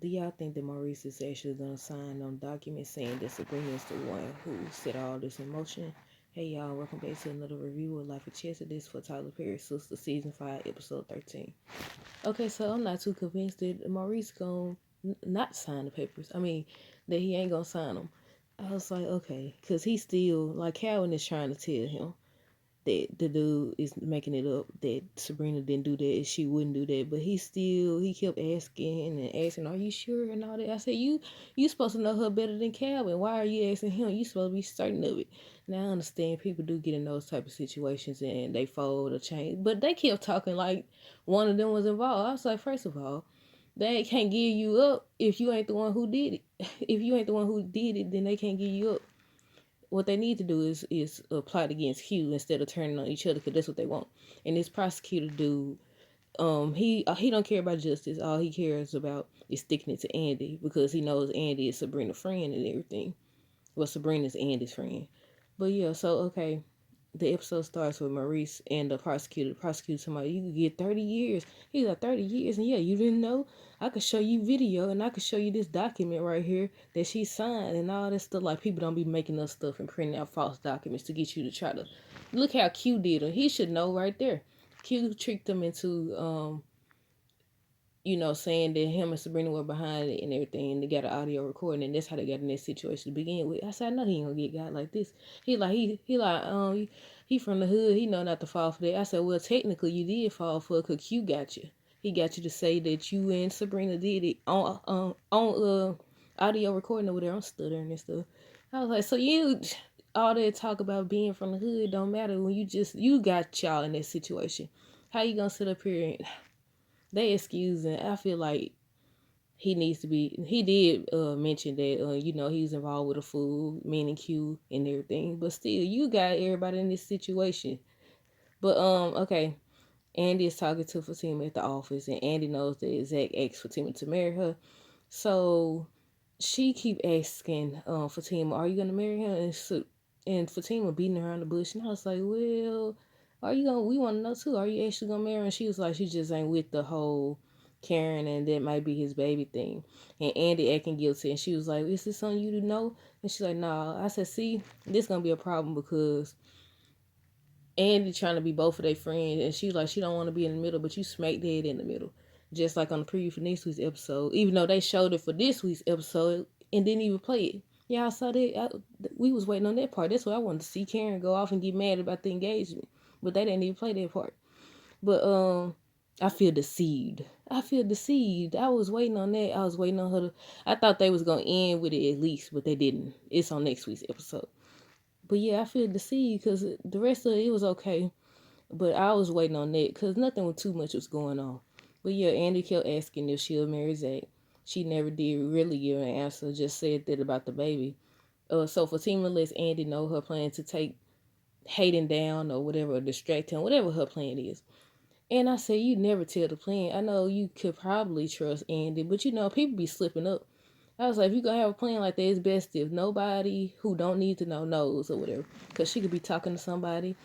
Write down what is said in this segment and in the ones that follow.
Do y'all think that Maurice is actually gonna sign on documents saying that Sabrina is the one who set all this in motion? Hey y'all, welcome back to another review of Life of Chess. This for Tyler Perry Sistas season 5 episode 13. Okay, so I'm not too convinced that Maurice gonna not sign the papers. I mean, that he ain't gonna sign them. I was like, okay, because he still, like Calvin is trying to tell him that the dude is making it up that Sabrina didn't do that and she wouldn't do that, but he kept asking and asking, "Are you sure?" and all that. I said, "You supposed to know her better than Calvin. Why are you asking him? You supposed to be certain of it." Now I understand people do get in those type of situations and they fold or change, but they kept talking like one of them was involved. I was like, first of all, they can't give you up if you ain't the one who did it. If you ain't the one who did it, then they can't give you up. What they need to do is plot against Hugh instead of turning on each other, because that's what they want. And this prosecutor dude, he don't care about justice. All he cares about is sticking it to Andy because he knows Andy is Sabrina's friend and everything. Well, Sabrina's Andy's friend. But yeah, so okay, the episode starts with Maurice and the prosecutor. The prosecutor somebody, you could get 30 years. He's like, 30 years? And yeah, you didn't know? I could show you video and I could show you this document right here that she signed and all this stuff. Like, people don't be making up stuff and printing out false documents to get you to try to look how Q did him. He should know right there. Q tricked him into saying that him and Sabrina were behind it and everything, and they got an audio recording, and that's how they got in that situation to begin with. I said, I know he ain't gonna get got like this. He from the hood. He know not to fall for that. I said, well, technically you did fall for it, 'cause Q got you. He got you to say that you and Sabrina did it on audio recording over there. I'm stuttering and stuff. I was like, so you all that talk about being from the hood don't matter when you got y'all in that situation. How you gonna sit up here and they excusing? I feel like he needs to be. He did mention that he's involved with a fool, meaning Q and everything. But still, you got everybody in this situation. But okay. Andy is talking to Fatima at the office, and Andy knows that Zach asked Fatima to marry her. So she keep asking Fatima, "Are you gonna marry him?" And Fatima beating around the bush, and I was like, "Well, are you gonna? We want to know too. Are you actually gonna marry him?" And she was like, "She just ain't with the whole Karen and that might be his baby thing." And Andy acting guilty, and she was like, "Is this something you to know?" And she's like, "Nah." I said, "See, this gonna be a problem because Andy trying to be both of their friends, and she's like, she don't want to be in the middle, but you smack dead in the middle." Just like on the preview for next week's episode, even though they showed it for this week's episode and didn't even play it. Y'all saw that? We was waiting on that part. That's what I wanted to see Karen go off and get mad about the engagement, but they didn't even play that part. But I feel deceived. I feel deceived. I was waiting on that. I was waiting on her to. I thought they was gonna end with it at least, but they didn't. It's on next week's episode. But yeah, I feel deceived because the rest of it was okay. But I was waiting on that because nothing was too much was going on. But yeah, Andy kept asking if she'll marry Zach. She never did really give an answer, just said that about the baby. So Fatima lets Andy know her plan to take Hayden down or whatever, or distract him, whatever her plan is. And I said, you never tell the plan. I know you could probably trust Andy, but people be slipping up. I was like, if you gonna have a plan like that, it's best if nobody who don't need to know knows or whatever. Because she could be talking to somebody.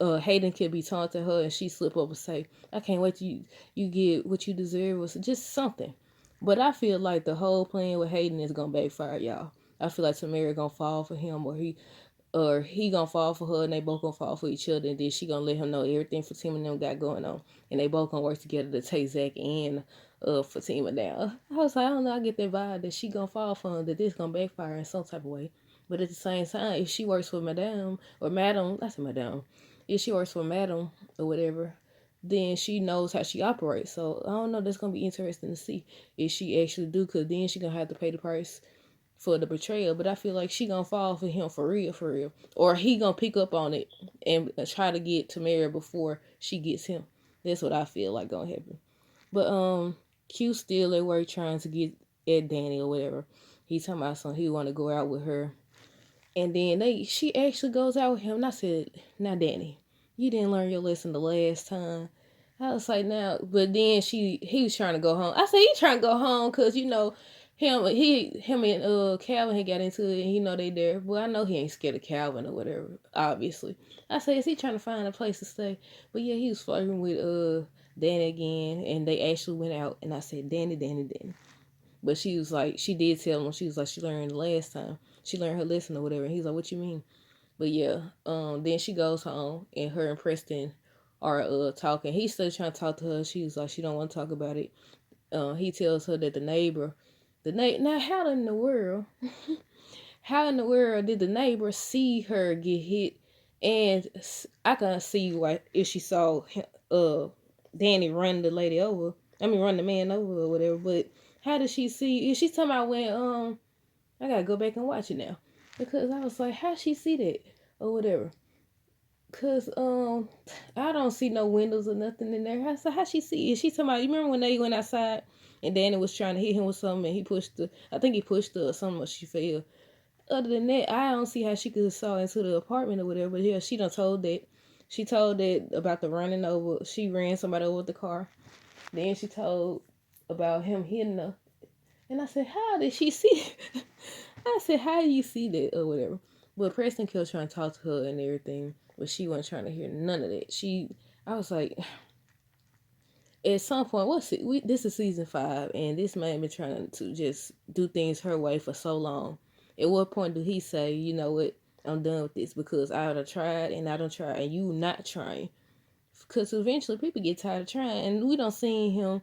Hayden could be taunting her and she slip up and say, I can't wait till you get what you deserve, or just something. But I feel like the whole plan with Hayden is gonna backfire, y'all. I feel like Tamara gonna fall for him, or he gonna fall for her, and they both gonna fall for each other, and then she gonna let him know everything Fatima and them got going on, and they both gonna work together to take Zach and Fatima down. I was like, I don't know, I get that vibe that she gonna fall for him, that this gonna backfire in some type of way. But at the same time, if she works for Madame, I said Madame, if she works for Madame or whatever, then she knows how she operates. So I don't know, that's gonna be interesting to see if she actually do, cause then she gonna have to pay the price for the betrayal. But I feel like she gonna fall for him for real, or he gonna pick up on it and try to get Tamara before she gets him. That's what I feel like gonna happen. But Q still at work trying to get at Danny or whatever. He talking about something, he want to go out with her, and then she actually goes out with him. And I said, now Danny, you didn't learn your lesson the last time. I was like, now, but then he was trying to go home. I said, he trying to go home because him and Calvin had got into it, and they there. Well, I know he ain't scared of Calvin or whatever, obviously. I said, is he trying to find a place to stay? But yeah, he was flirting with Danny again, and they actually went out, and I said, Danny, Danny, Danny. But she was like, she did tell him, she was like, she learned the last time. She learned her lesson or whatever. And he's like, what you mean? But yeah, then she goes home and her and Preston are talking. He's still trying to talk to her. She was like, she don't want to talk about it. He tells her that now how in the world, how in the world did the neighbor see her get hit? And I can see why if she saw Danny run the lady over. I mean, run the man over or whatever. But how did she see? If she's talking about when I gotta go back and watch it now because I was like, how she see that or whatever. Cause I don't see no windows or nothing in there. How she see it? She talking about, you remember when they went outside and Danny was trying to hit him with something and he pushed her. I think he pushed her or something, or she fell. Other than that, I don't see how she could have saw into the apartment or whatever. But yeah, she done told that. She told that about the running over. She ran somebody over with the car. Then she told about him hitting her. And I said, how did she see? I said, how do you see that or whatever? But Preston kept trying to talk to her and everything, but she wasn't trying to hear none of that. I was like, at some point, this is season 5, and this man been trying to just do things her way for so long. At what point do he say, you know what, I'm done with this because I done tried and I done tried and you not trying? Because eventually people get tired of trying, and we don't see him.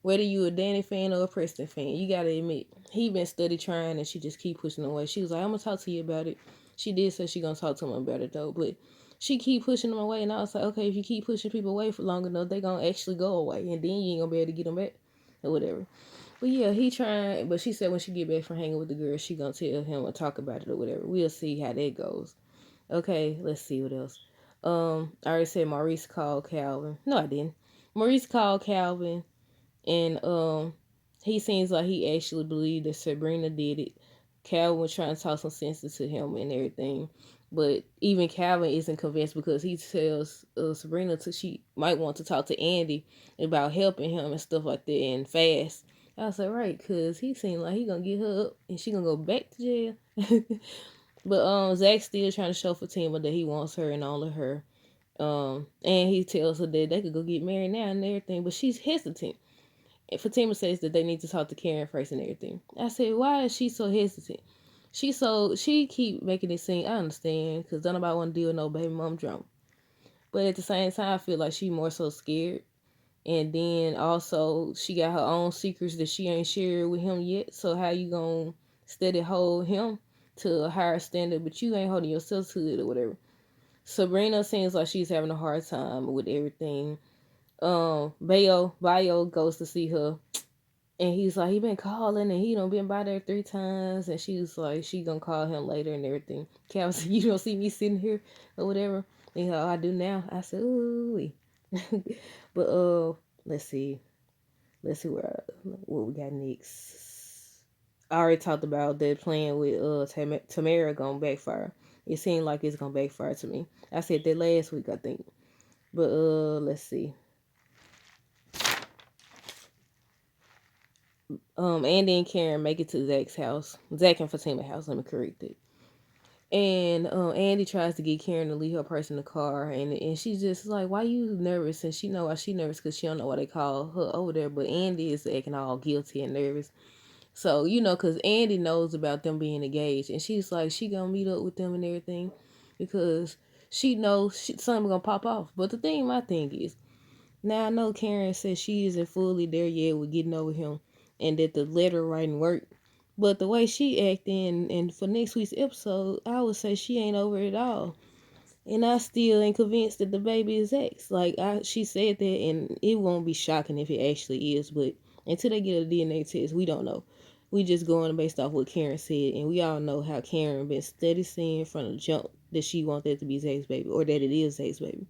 Whether you a Danny fan or a Preston fan, you gotta admit he been steady trying, and she just keep pushing away. She was like, "I'm gonna talk to you about it." She did say she gonna talk to him about it though, but she keep pushing them away, and I was like, "Okay, if you keep pushing people away for long enough, they gonna actually go away, and then you ain't gonna be able to get them back or whatever." But yeah, he trying. But she said when she get back from hanging with the girls, she gonna tell him or talk about it or whatever. We'll see how that goes. Okay, let's see what else. I already said Maurice called Calvin. No, I didn't. Maurice called Calvin and he seems like he actually believed that Sabrina did it. Calvin was trying to talk some sense into him and everything, but even Calvin isn't convinced because he tells Sabrina she might want to talk to Andy about helping him and stuff like that and fast. I was like, right, because he seemed like he gonna get her up and she gonna go back to jail. But Zach's still trying to show Fatima that he wants her and all of her. And he tells her that they could go get married now and everything, but she's hesitant. Fatima says that they need to talk to Karen first and everything. I said, why is she so hesitant? She keep making it seem, I understand, because don't nobody want to deal with no baby mom drama. But at the same time, I feel like she more so scared. And then also, she got her own secrets that she ain't shared with him yet. So how you gonna steady hold him to a higher standard, but you ain't holding yourself to it or whatever? Sabrina seems like she's having a hard time with everything. Bayo goes to see her. And he's like, he been calling and he done been by there 3 times. And she was like, she gonna call him later and everything. Cal said, you don't see me sitting here or whatever. And he's like, oh, I do now. I said, ooh. But let's see. Let's see what we got next. I already talked about that plan with Tamara gonna backfire. It seemed like it's gonna backfire to me. I said that last week, I think. But let's see. Andy and Karen make it to Zach's house. Zach and Fatima's house, let me correct it. And Andy tries to get Karen to leave her purse in the car, and she's just like, why you nervous? And she know why she nervous because she don't know why they call her over there. But Andy is acting all guilty and nervous. So, because Andy knows about them being engaged. And she's like, she gonna meet up with them and everything because she knows something gonna pop off. But my thing is, now I know Karen says she isn't fully there yet with getting over him and that the letter writing worked. But the way she acting and for next week's episode, I would say she ain't over it at all. And I still ain't convinced that the baby is X. She said that, and it won't be shocking if it actually is. But until they get a DNA test, we don't know. We just going based off what Karen said, and we all know how Karen been steady saying from the jump that she wants that to be Zach's baby, or that it is Zach's baby.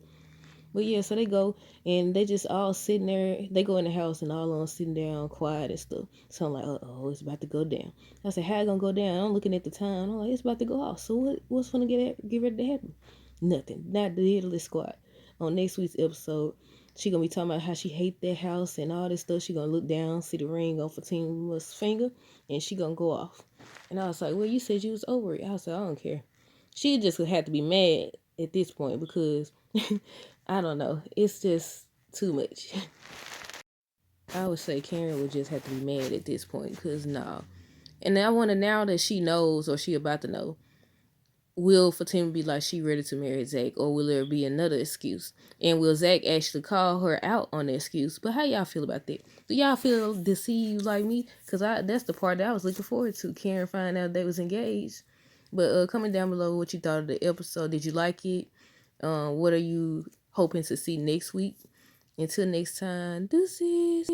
But yeah, so they go and they just all sitting there. They go in the house and all of them sitting down quiet and stuff. So I'm like, oh, it's about to go down. I said, how it gonna go down? I'm looking at the time. I'm like, it's about to go off. So what's gonna get ready to happen? Nothing. Not the Italy squad. On next week's episode, she gonna be talking about how she hate that house and all this stuff. She gonna look down, see the ring on Fatima's finger, and she gonna go off. And I was like, well, you said you was over it. I was like, I don't care. She just had to be mad at this point because I don't know. It's just too much. I would say Karen would just have to be mad at this point, because no. And I wonder, now that she knows, or she about to know, will Fatima be like she ready to marry Zach, or will there be another excuse? And will Zach actually call her out on the excuse? But how y'all feel about that? Do y'all feel deceived like me? Because that's the part that I was looking forward to. Karen finding out they was engaged. But comment down below what you thought of the episode. Did you like it? What are you hoping to see next week? Until next time, deuces.